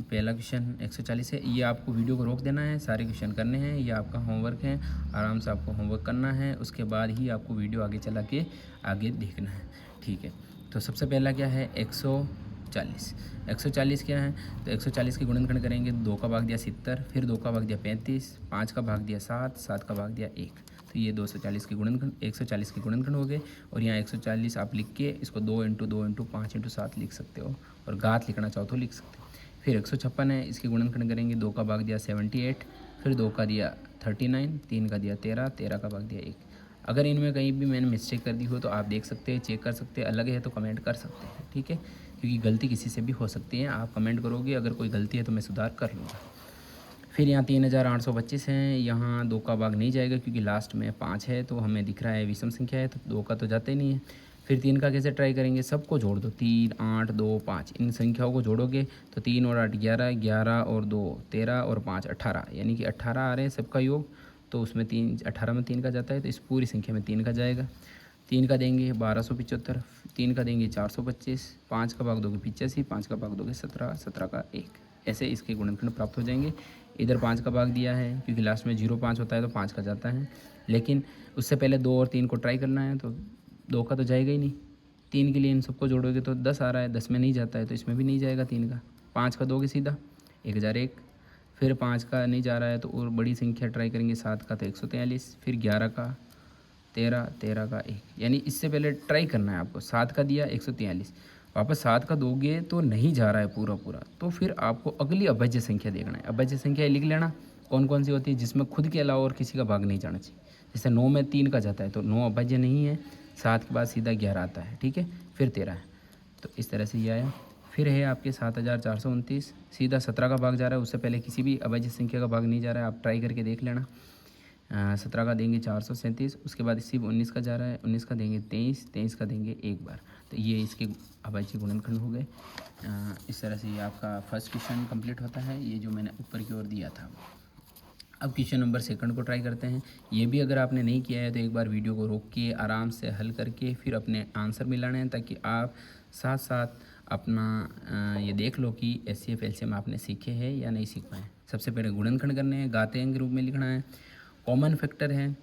पहला क्वेश्चन 140 है। ये आपको वीडियो को रोक देना है, सारे क्वेश्चन करने हैं। ये आपका होमवर्क है, आराम से आपको होमवर्क करना है, उसके बाद ही आपको वीडियो आगे चला के आगे देखना है, ठीक है। तो सबसे पहला क्या है 140। 140 क्या है, तो 140 के गुणनखंड करेंगे। 2 का भाग दिया 70, फिर 2 का भाग दिया 35, 5 का भाग दिया 7, 7 का भाग दिया 1। तो ये 240 के गुणनखंड 140 के गुणनखंड हो गए। और यहाँ 140 आप लिख के इसको 2 × 2 × 5 × 7 लिख सकते हो, और घात लिखना चाहो तो लिख सकते हो। फिर 156 है, इसके गुणनखंड करेंगे। 2 का भाग दिया 78, फिर 2 का दिया 39, 3 का दिया 13, 13 का भाग दिया 1। अगर इनमें कहीं भी मैंने मिस्टेक कर दी हो तो आप देख सकते हैं, चेक कर सकते हैं, अलग है तो कमेंट कर सकते हैं, ठीक है। क्योंकि गलती किसी से भी हो सकती है, आप कमेंट करोगे, अगर कोई गलती है तो मैं सुधार कर लूँगा। फिर यहाँ 3825 हैं, यहाँ 2 का भाग नहीं जाएगा क्योंकि लास्ट में 5 है, तो हमें दिख रहा है विषम संख्या है, तो 2 का तो जाता ही नहीं है। फिर 3 का कैसे ट्राई करेंगे, सबको जोड़ दो, 3, 8, 2, 5, इन संख्याओं को जोड़ोगे तो 3 और 8 11, 11 और 2 13 और 5 18, यानी कि 18 आ रहे हैं सबका योग। तो उसमें 3, 18 में 3 का जाता है, तो इस पूरी संख्या में 3 का जाएगा। 3 का देंगे 1275, 3 का देंगे 425, 5 का भाग दोगे 85, 5 का भाग दोगे 17, 17 का 1। ऐसे इसके गुणनखंड प्राप्त हो जाएंगे। इधर 5 का भाग दिया है क्योंकि लास्ट में 05 होता है तो 5 का जाता है, लेकिन उससे पहले 2 और 3 को ट्राई करना है, तो 2 का तो जाएगा ही नहीं। 3 के लिए इन सबको जोड़ोगे तो 10 आ रहा है, 10 में नहीं जाता है तो इसमें भी नहीं जाएगा 3 का। 5 का दोगे सीधा 1001, फिर 5 का नहीं जा रहा है तो और बड़ी संख्या ट्राई करेंगे। 7 का तो 143, फिर 11 का 13, 13 का 1, यानी इससे पहले ट्राई करना है आपको। 7 का दिया 143, वापस 7 का दोगे तो नहीं जा रहा है पूरा पूरा, तो फिर आपको अगली अभाज्य संख्या देखना है। अभाज्य संख्या लिख लेना कौन कौन सी होती है जिसमें खुद के अलावा और किसी का भाग नहीं जाना चाहिए। जैसे 9 में 3 का जाता है तो 9 अभाज्य नहीं है, 7 के बाद सीधा 11 आता है, ठीक है, फिर 13 है, तो इस तरह से ये आया। फिर है आपके 7429, सीधा 17 का भाग जा रहा है, उससे पहले किसी भी अभाज्य संख्या का भाग नहीं जा रहा है, आप ट्राई करके देख लेना। 17 का देंगे 437, उसके बाद इसी 19 का जा रहा है, 19 का देंगे 23, 23 का देंगे एक बार, तो ये इसके अभाज्य गुणनखंड हो गए। इस तरह से ये आपका फर्स्ट क्वेश्चन कंप्लीट होता है, ये जो मैंने ऊपर की ओर दिया था। अब क्वेश्चन नंबर सेकंड को ट्राई करते हैं। ये भी अगर आपने नहीं किया है तो एक बार वीडियो को रोक के आराम से हल करके फिर अपने आंसर मिलाने हैं, ताकि आप साथ साथ अपना ये देख लो कि एचसीएफ एलसीएम आपने सीखे हैं या नहीं सीख पाए। सबसे पहले गुणनखंड करने हैं, घाते अंक के रूप में लिखना है। कॉमन फैक्टर है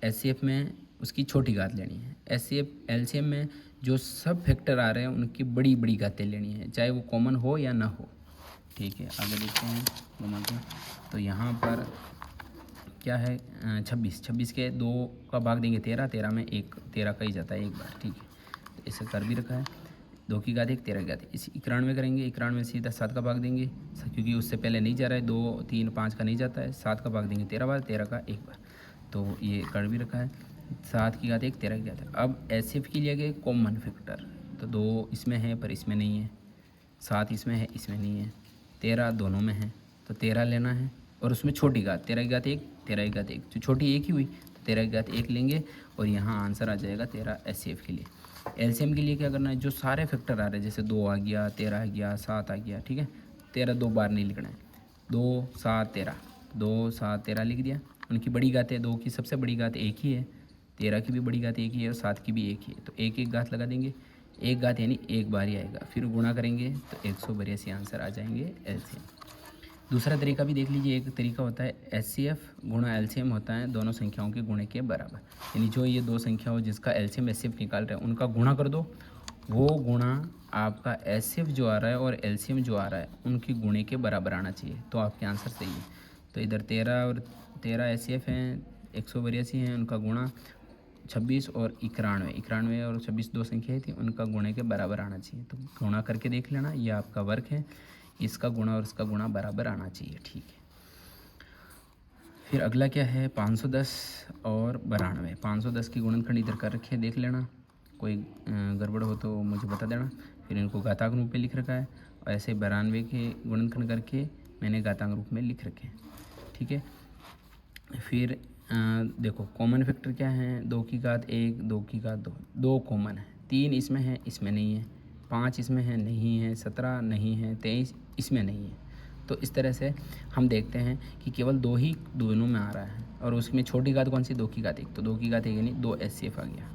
एचसीएफ में, उसकी छोटी घात लेनी है। एचसीएफ एलसीएम में जो सब फैक्टर आ रहे हैं उनकी बड़ी बड़ी घातें लेनी है, चाहे वो कॉमन हो या ना हो, ठीक है। आगे देखते हैं घुमा के, तो यहाँ पर क्या है 26 के 2 का भाग देंगे 13, 13 में 1, 13 का ही जाता है एक बार, ठीक है, तो इसे कर भी रखा है। 2 की घात 1, 13 की घात 1, इसी 91 करेंगे। 91 सीधा 7 का भाग देंगे क्योंकि उससे पहले नहीं जा रहा है, 2, 3, 5 का नहीं जाता है, 7 का भाग देंगे 13 बार, 13 का एक बार, तो ये कर भी रखा है। 7 की घात 1, 13 की घात 1। अब एचसीएफ के लिए गए कॉमन फैक्टर, तो 2 इसमें है पर इसमें नहीं है, 7 इसमें है इसमें नहीं है, 13 दोनों में है, तो 13 लेना है। और उसमें छोटी घात 13 की घात 1, 13 की घात 1, जो छोटी एक ही हुई तो 13 की घात 1 लेंगे, और यहाँ आंसर आ जाएगा 13 एचसीएफ के लिए। एलसीएम के लिए क्या करना है, जो सारे फैक्टर आ रहे हैं, जैसे 2 आ गया, 13 आ गया, 7 आ गया, ठीक है, 13 2 बार नहीं लिखना है, 2, 7, 13, 2, 7, 13 लिख दिया। उनकी बड़ी घातें, 2 की सबसे बड़ी घात एक ही है, 13 की भी बड़ी घात एक ही है और 7 की भी एक ही है, तो एक एक घात लगा देंगे। एक घात यानी एक बार ही आएगा, फिर गुणा करेंगे तो 182 आंसर आ जाएंगे एलसीएम। दूसरा तरीका भी देख लीजिए, एक तरीका होता है एचसीएफ गुणा एलसीएम होता है दोनों संख्याओं के गुणे के बराबर, यानी जो ये दो संख्या हो जिसका एलसीएम एचसीएफ निकाल रहे हैं उनका गुणा कर दो, वो गुणा आपका एचसीएफ जो आ रहा है और एलसीएम जो आ रहा है उनके गुणे के बराबर आना चाहिए, तो आपके आंसर सही है। तो इधर 13 और 13 एचसीएफ हैं, 182 हैं, उनका गुणा 26 और 91, 91 और 26 दो संख्याएँ थी, उनका गुणे के बराबर आना चाहिए, तो गुणा करके देख लेना, ये आपका वर्क है, इसका गुणा और इसका गुणा बराबर आना चाहिए, ठीक है। फिर अगला क्या है 510 और 92, 510 की गुणनखंड इधर कर रखे, देख लेना, कोई गड़बड़ हो तो मुझे बता देना। फिर इनको घातांक रूप में लिख रखा है, और ऐसे 92 के गुणनखंड करके मैंने घातांक रूप में लिख रखे, ठीक है। फिर देखो कॉमन फैक्टर क्या है, 2 की घात 1, 2 की घात 2, 2 कॉमन है, 3 इसमें है इसमें नहीं है, 5 इसमें है नहीं है, 17 नहीं है, 23 इसमें नहीं है, तो इस तरह से हम देखते हैं कि केवल 2 ही दोनों में आ रहा है, और उसमें छोटी घात कौन सी, 2 की घात 1, तो 2 की घात 1 यानी 2 एचसीएफ आ गया,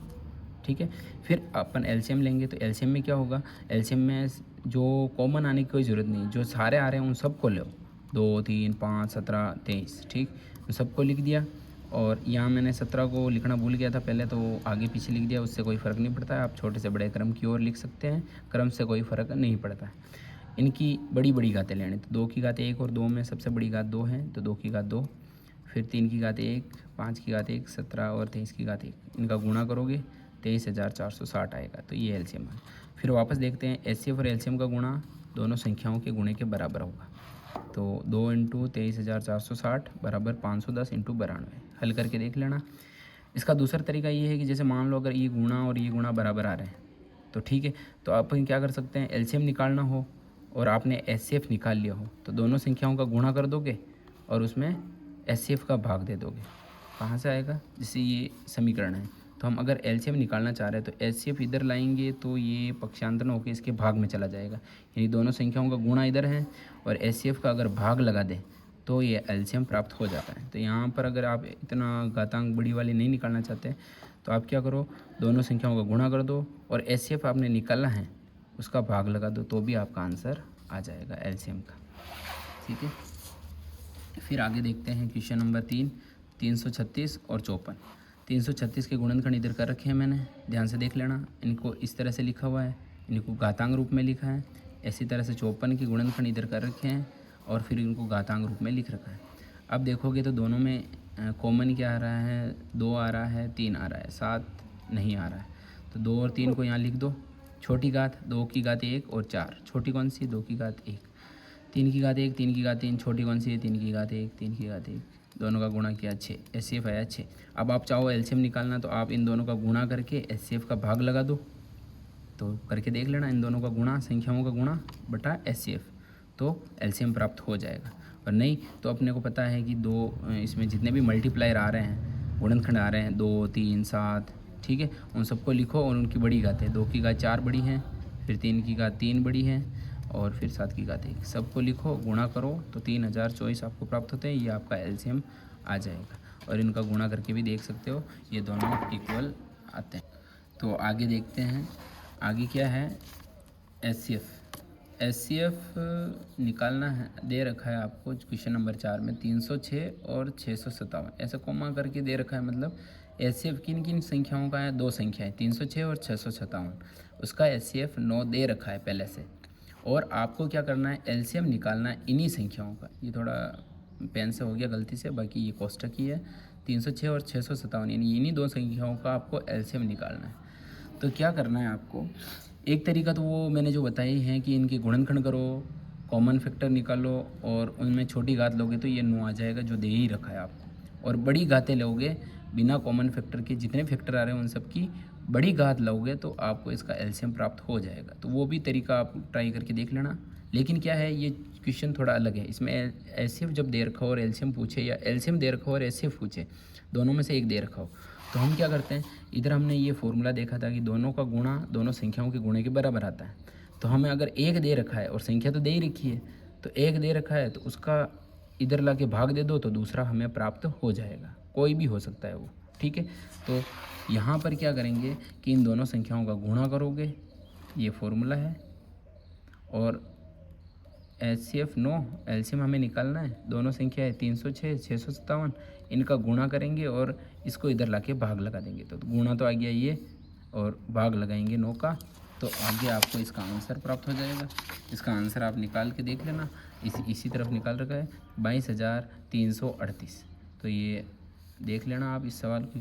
ठीक है। फिर अपन एलसीएम लेंगे, तो एलसीएम में क्या होगा, एलसीएम में जो कॉमन आने की कोई ज़रूरत नहीं, जो सारे आ रहे हैं उन सबको लो, 2, 3, 5, 17, 23, ठीक, उन सबको लिख दिया। और यहाँ मैंने 17 को लिखना भूल गया था पहले, तो आगे पीछे लिख दिया, उससे कोई फ़र्क नहीं पड़ता है। आप छोटे से बड़े क्रम की ओर लिख सकते हैं, क्रम से कोई फ़र्क नहीं पड़ता है। इनकी बड़ी बड़ी घातें लेनी, तो 2 की घात 1 और 2 में सबसे बड़ी घात 2 है, तो 2 की घात 2, फिर 3 की घात 1, 5 की घात 1, 17 और 23 की घात 1, इनका गुणा करोगे 23,460 आएगा। तो ये एलसीएम है। फिर वापस देखते हैं, एचसीएफ और एलसीएम का गुणा दोनों संख्याओं के गुणे के बराबर होगा। तो 2 × 23,460 बराबर 510 × 92। हल करके देख लेना। इसका दूसरा तरीका ये है कि जैसे मान लो अगर ये गुणा और ये गुणा बराबर आ रहे हैं तो ठीक है, तो आप क्या कर सकते हैं, एलसीएम निकालना हो और आपने एचसीएफ निकाल लिया हो तो दोनों संख्याओं का गुणा कर दोगे और उसमें एचसीएफ का भाग दे दोगे। कहाँ से आएगा, जैसे ये समीकरण है, तो हम अगर एलसीएम निकालना चाह रहे हैं तो एचसीएफ इधर लाएंगे तो ये पक्षांतरण होकर इसके भाग में चला जाएगा, यानी दोनों संख्याओं का गुणा इधर है और एचसीएफ का अगर भाग लगा दें तो ये एलसीएम प्राप्त हो जाता है। तो यहाँ पर अगर आप इतना घातांक बड़ी वाली नहीं निकालना चाहते तो आप क्या करो, दोनों संख्याओं का गुणा कर दो और एचसीएफ आपने निकालना है उसका भाग लगा दो, तो भी आपका आंसर आ जाएगा एलसीएम का। ठीक है, फिर आगे देखते हैं क्वेश्चन नंबर 3, 336 और 54। 336 के गुणनखंड इधर कर रखे हैं मैंने, ध्यान से देख लेना। इनको इस तरह से लिखा हुआ है, इनको घातांक रूप में लिखा है। इसी तरह से 54 के गुणनखंड इधर कर रखे हैं और फिर इनको घातांक रूप में लिख रखा है। अब देखोगे तो दोनों में कॉमन क्या आ रहा है, 2 आ रहा है, 3 आ रहा है, 7 नहीं आ रहा है। तो 2 और 3 को यहाँ लिख दो। छोटी घात 2 की घात 1 और 4, छोटी कौन सी, 2 की घात 1, 3 की घात 1, 3 की घात 3, छोटी कौन सी है, 3 की घात 1, 3 की घात 1, दोनों का गुणा किया 6, एचसीएफ आया 6। अब आप चाहो एलसीएम निकालना तो आप इन दोनों का गुणा करके एचसीएफ का भाग लगा दो। तो करके देख लेना, इन दोनों का गुणा, संख्याओं का गुणा बटा एचसीएफ, तो एलसीएम प्राप्त हो जाएगा। और नहीं तो अपने को पता है कि इसमें जितने भी मल्टीप्लायर आ रहे हैं, गुणनखंड आ रहे हैं 2, 3, 7, ठीक है, उन सबको लिखो और उनकी बड़ी घातें, 2 की घात 4 बड़ी हैं, फिर 3 की घात 3 बड़ी है और फिर 7 की घात 1, सबको लिखो, गुणा करो तो 3024 आपको प्राप्त होते हैं। ये आपका एलसीएम आ जाएगा। और इनका गुणा करके भी देख सकते हो, ये दोनों इक्वल आते हैं। तो आगे देखते हैं, आगे क्या है, एचसीएफ। एचसीएफ निकालना है, दे रखा है आपको क्वेश्चन नंबर 4 में 306 और 657, ऐसा कोमा करके दे रखा है। मतलब एचसीएफ किन किन संख्याओं का है, 2 संख्याएं 306 और 657, उसका एचसीएफ 9 दे रखा है पहले से। और आपको क्या करना है, एलसीएम निकालना है इन्हीं संख्याओं का। ये थोड़ा पेन से हो गया गलती से, बाकी ये कोष्टक ही है। 306 और 657 यानी इन्हीं 2 संख्याओं का आपको एलसीएम निकालना है। तो क्या करना है आपको, एक तरीका तो वो मैंने जो बताई है कि इनके गुणनखंड करो, कॉमन फैक्टर निकालो और उनमें छोटी घात लोगे तो ये 9 आ जाएगा जो दे ही रखा है आपको। और बड़ी घातें लोगे बिना कॉमन फैक्टर के, जितने फैक्टर आ रहे हैं उन सब की बड़ी घात लोगे तो आपको इसका एलसीएम प्राप्त हो जाएगा। तो वो भी तरीका आप ट्राई करके देख लेना। लेकिन क्या है, ये क्वेश्चन थोड़ा अलग है। इसमें एचसीएफ जब दे रखा हो और एलसीएम पूछे, या एलसीएम दे रखा हो और एचसीएफ पूछे, दोनों में से एक दे रखा हो, तो हम क्या करते हैं, इधर हमने ये फॉर्मूला देखा था कि दोनों का गुणा दोनों संख्याओं के गुणे के बराबर आता है। तो हमें अगर एक दे रखा है और संख्या तो दे ही रखी है, तो एक दे रखा है तो उसका इधर ला के भाग दे दो तो दूसरा हमें प्राप्त हो जाएगा। कोई भी हो सकता है वो, ठीक है। तो यहाँ पर क्या करेंगे कि इन दोनों संख्याओं का गुणा करोगे, ये फॉर्मूला है, और एचसीएफ 9, एलसीएम हमें निकालना है, दोनों संख्या है 306, 657, इनका गुणा करेंगे और इसको इधर लाके भाग लगा देंगे। तो गुणा तो आ गया ये, और भाग लगाएंगे 9 का, तो आगे आपको इसका आंसर प्राप्त हो जाएगा। इसका आंसर आप निकाल के देख लेना, इसी तरफ निकाल रखा है 22,338। तो ये देख लेना आप इस सवाल की,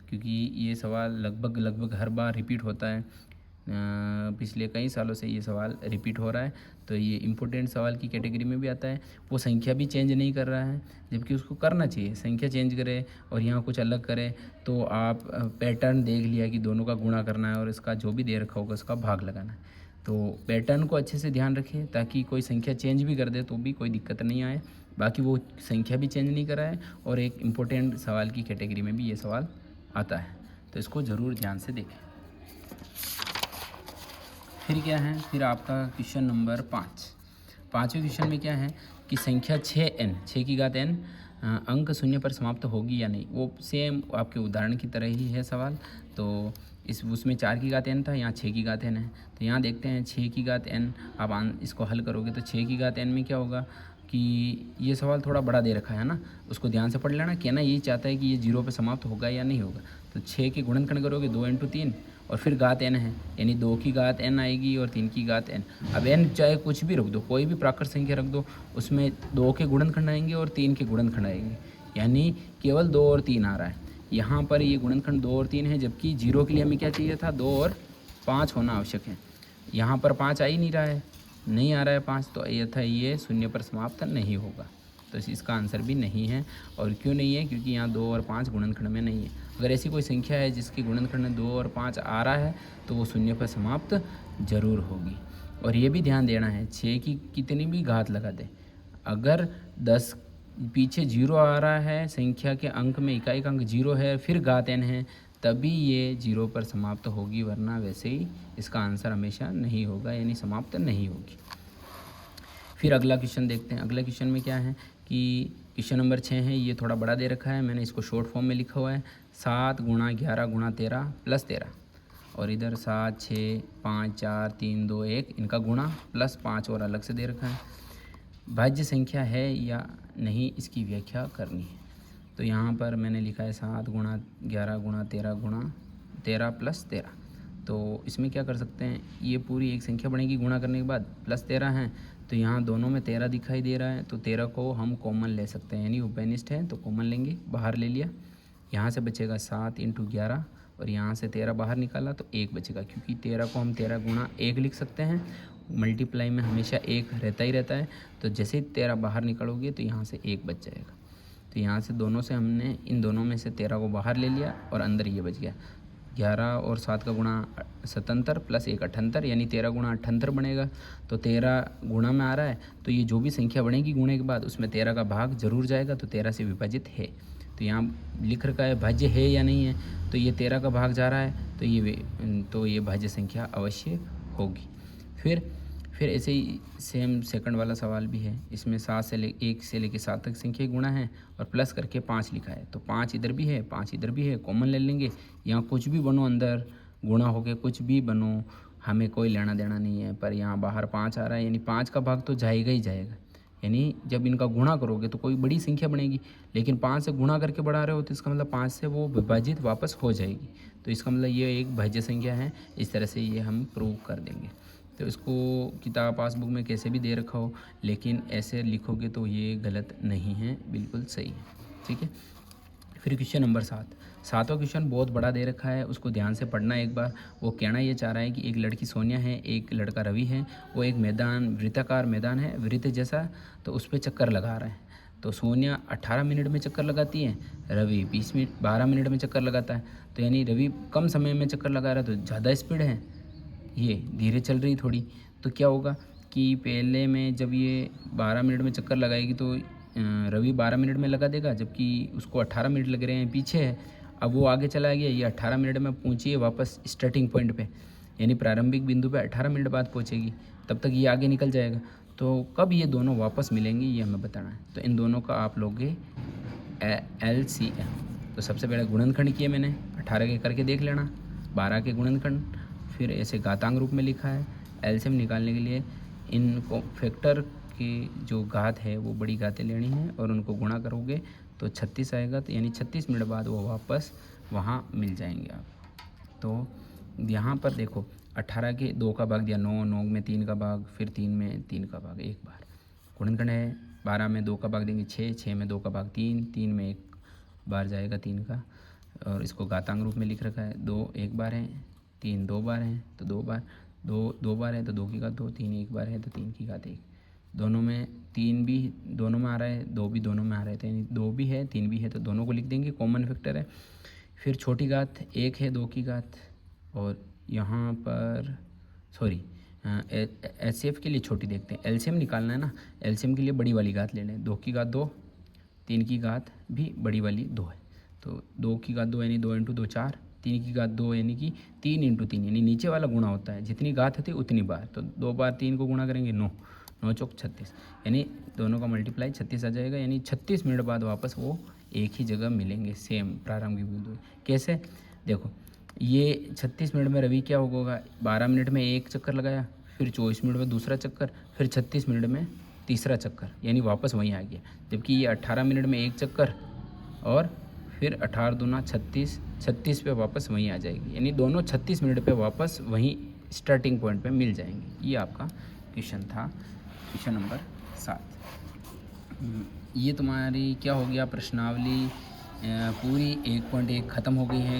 क्योंकि ये सवाल लगभग हर बार रिपीट होता है। पिछले कई सालों से ये सवाल रिपीट हो रहा है, तो ये इम्पोर्टेंट सवाल की कैटेगरी में भी आता है। वो संख्या भी चेंज नहीं कर रहा है, जबकि उसको करना चाहिए। संख्या चेंज करे और यहाँ कुछ अलग करे, तो आप पैटर्न देख लिया कि दोनों का गुणा करना है और इसका जो भी दे रखा होगा उसका भाग लगाना है। तो पैटर्न को अच्छे से ध्यान रखें ताकि कोई संख्या चेंज भी कर दे तो भी कोई दिक्कत नहीं आए। बाकी वो संख्या भी चेंज नहीं करा है और एक इम्पोर्टेंट सवाल की कैटेगरी में भी ये सवाल आता है, तो इसको ज़रूर ध्यान से देखें। फिर क्या है, फिर आपका क्वेश्चन नंबर 5। 5वें क्वेश्चन में क्या है कि संख्या 6n, 6 की घात n अंक शून्य पर समाप्त होगी या नहीं। वो सेम आपके उदाहरण की तरह ही है सवाल। तो इस उसमें 4 की घात n था, यहाँ 6 की घात n है। तो यहाँ देखते हैं 6 की घात n, आप इसको हल करोगे तो 6 की घात n में क्या होगा कि ये सवाल थोड़ा बड़ा दे रखा है ना, उसको ध्यान से पढ़ लेना कि ना ये चाहता है कि ये 0 पे समाप्त होगा या नहीं होगा। तो 6 के गुणनखंड करोगे 2 × 3 और फिर घात n है, यानी 2 की घात n आएगी और 3 की घात n। अब n चाहे कुछ भी रख दो, कोई भी प्राकृत संख्या रख दो, उसमें 2 के गुणनखंड आएंगे और 3 के गुणनखंड आएंगे, यानी केवल 2 और 3 आ रहा है। यहाँ पर ये गुणनखंड 2 और 3 है, जबकि 0 के लिए हमें क्या चाहिए था, 2 और 5 होना आवश्यक है। यहाँ पर 5 आ ही नहीं रहा है, नहीं आ रहा है 5, तो ये था ये शून्य पर समाप्त नहीं होगा। तो इसका आंसर भी नहीं है। और क्यों नहीं है, क्योंकि यहाँ 2 और 5 गुणनखंड में नहीं है। अगर ऐसी कोई संख्या है जिसकी गुणनखंड में 2 और 5 आ रहा है तो वो शून्य पर समाप्त जरूर होगी। और ये भी ध्यान देना है, 6 की कितनी भी घात लगा दे, अगर 10 पीछे 0 आ रहा है, संख्या के अंक में इकाई का अंक 0 है, फिर घात n है, तभी ये 0 पर समाप्त होगी, वरना वैसे ही इसका आंसर हमेशा नहीं होगा, यानी समाप्त नहीं होगी। फिर अगला क्वेश्चन देखते हैं। अगला क्वेश्चन में क्या है कि क्वेश्चन नंबर 6 है, ये थोड़ा बड़ा दे रखा है, मैंने इसको शॉर्ट फॉर्म में लिखा हुआ है 7 × 11 × 13 + 13, और इधर 7 6 5 4 3 2 1 इनका गुणा प्लस 5 और अलग से दे रखा है। भाज्य संख्या है या नहीं, इसकी व्याख्या करनी है। तो यहाँ पर मैंने लिखा है 7 × 11 × 13 × 13 + 13। तो इसमें क्या कर सकते हैं, ये पूरी एक संख्या बनेगी गुणा करने के बाद, +13 है, तो यहाँ दोनों में 13 दिखाई दे रहा है, तो 13 को हम कॉमन ले सकते हैं, यानी उभयनिष्ठ है तो कॉमन लेंगे, बाहर ले लिया। यहाँ से बचेगा 7 × 11 और यहाँ से 13 बाहर निकाला तो 1 बचेगा, क्योंकि 13 को हम 13 × 1 लिख सकते हैं। मल्टीप्लाई में हमेशा 1 रहता ही रहता है, तो जैसे ही 13 बाहर निकालोगे तो यहाँ से 1 बच जाएगा। तो यहाँ से दोनों से हमने इन दोनों में से 13 को बाहर ले लिया और अंदर ये बच गया। 11 और 7 का गुणा 77 + 1 78, यानी 13 × 78 बनेगा। तो 13 गुणा में आ रहा है, तो ये जो भी संख्या बनेगी गुणे के बाद उसमें 13 का भाग जरूर जाएगा, तो 13 से विभाजित है। तो यहाँ लिख रखा है भाज्य है या नहीं है, तो ये 13 का भाग जा रहा है, तो ये भाज्य संख्या अवश्य होगी। फिर ऐसे ही सेम सेकंड वाला सवाल भी है, इसमें 1 से लेके 7 तक संख्या गुणा है और प्लस करके 5 लिखा है। तो 5 इधर भी है, 5 इधर भी है, कॉमन ले लेंगे। यहाँ कुछ भी बनो, अंदर गुणा होके कुछ भी बनो, हमें कोई लेना देना नहीं है। पर यहाँ बाहर 5 आ रहा है, यानी 5 का भाग तो जाएगा ही जाएगा। यानी जब इनका गुणा करोगे तो कोई बड़ी संख्या बनेगी, लेकिन 5 से गुणा करके बढ़ा रहे हो तो इसका मतलब 5 से वो विभाजित वापस हो जाएगी। तो इसका मतलब ये एक भाज्य संख्या है। इस तरह से ये हम प्रूव कर देंगे। तो इसको किताब पासबुक में कैसे भी दे रखा हो, लेकिन ऐसे लिखोगे तो ये गलत नहीं है, बिल्कुल सही है। ठीक है। फिर क्वेश्चन नंबर 7वां क्वेश्चन बहुत बड़ा दे रखा है, उसको ध्यान से पढ़ना एक बार। वो कहना ये चाह रहा है कि एक लड़की सोनिया है, एक लड़का रवि है, वो एक वृत्ताकार मैदान है, वृत्त जैसा, तो उस पर चक्कर लगा रहा है। तो सोनिया 18 मिनट में चक्कर लगाती है, रवि 12 मिनट में चक्कर लगाता है। तो यानी रवि कम समय में चक्कर लगा रहा है, तो ज़्यादा स्पीड है, ये धीरे चल रही थोड़ी। तो क्या होगा कि पहले में जब ये 12 मिनट में चक्कर लगाएगी तो रवि 12 मिनट में लगा देगा, जबकि उसको 18 मिनट लग रहे हैं, पीछे है। अब वो आगे चला गया, ये 18 मिनट में पहुँची है वापस स्टार्टिंग पॉइंट पे, यानी प्रारंभिक बिंदु पे 18 मिनट बाद पहुँचेगी, तब तक ये आगे निकल जाएगा। तो कब ये दोनों वापस मिलेंगे ये हमें बताना है। तो इन दोनों का आप लोगे LCM। तो सबसे पहले गुणनखंड किए मैंने, 18 के करके देख लेना, 12 के गुणनखंड, फिर ऐसे घातांक रूप में लिखा है। एलसीएम निकालने के लिए इनको फैक्टर की जो घात है वो बड़ी घातें लेनी है और उनको गुणा करोगे तो 36 आएगा। तो यानी 36 मिनट बाद वो वापस वहाँ मिल जाएंगे आप। तो यहाँ पर देखो 18 के 2 का भाग दिया, 9 में 3 का भाग, फिर 3 में 3 का भाग एक बार। गुणनखंड है, 12 में 2 का भाग देंगे 6 में 2 का भाग 3 में 1 बार जाएगा 3 का। और इसको घातांक रूप में लिख रखा है, 2 एक बार है, 3 2 बार हैं, तो 2 बार 2 बार है तो 2 की घात 2, 3 एक बार है तो 3 की घात 1। दोनों में 3 भी दोनों में आ रहा है, 2 भी दोनों में आ रहा है, तो यानी 2 भी है 3 भी है, तो दोनों को लिख देंगे, कॉमन फैक्टर है। फिर छोटी घात 1 है 2 की घात, और यहाँ पर सॉरी एचसीएफ के लिए छोटी देखते हैं, एलसीएम निकालना है ना, एलसीएम के लिए बड़ी वाली घात ले लें, 2 की घात 2, 3 की घात भी बड़ी वाली 2 है, तो 2 की घात 2 यानी 2 × 2 4, 3 की घात 2 यानी कि 3 × 3, यानी नीचे वाला गुणा होता है, जितनी घात होती है उतनी बार। तो 2 बार 3 को गुणा करेंगे 9 चौक 36, यानी दोनों का मल्टीप्लाई 36 आ जाएगा, यानी 36 मिनट बाद वापस वो एक ही जगह मिलेंगे, सेम प्रारंभिक बिंदु। कैसे देखो, ये 36 मिनट में रवि क्या होगा, 12 मिनट में एक चक्कर लगाया, फिर 24 मिनट में दूसरा चक्कर, फिर 36 मिनट में तीसरा चक्कर, यानी वापस वहीं आ गया। जबकि ये 18 मिनट में एक चक्कर और फिर 18 दूना 36, 36 पे वापस वहीं आ जाएगी, यानी दोनों 36 मिनट पे वापस वहीं स्टार्टिंग पॉइंट पे मिल जाएंगे। ये आपका क्वेश्चन था, क्वेश्चन नंबर 7। ये तुम्हारी क्या हो गया, प्रश्नावली पूरी 1.1 ख़त्म हो गई है।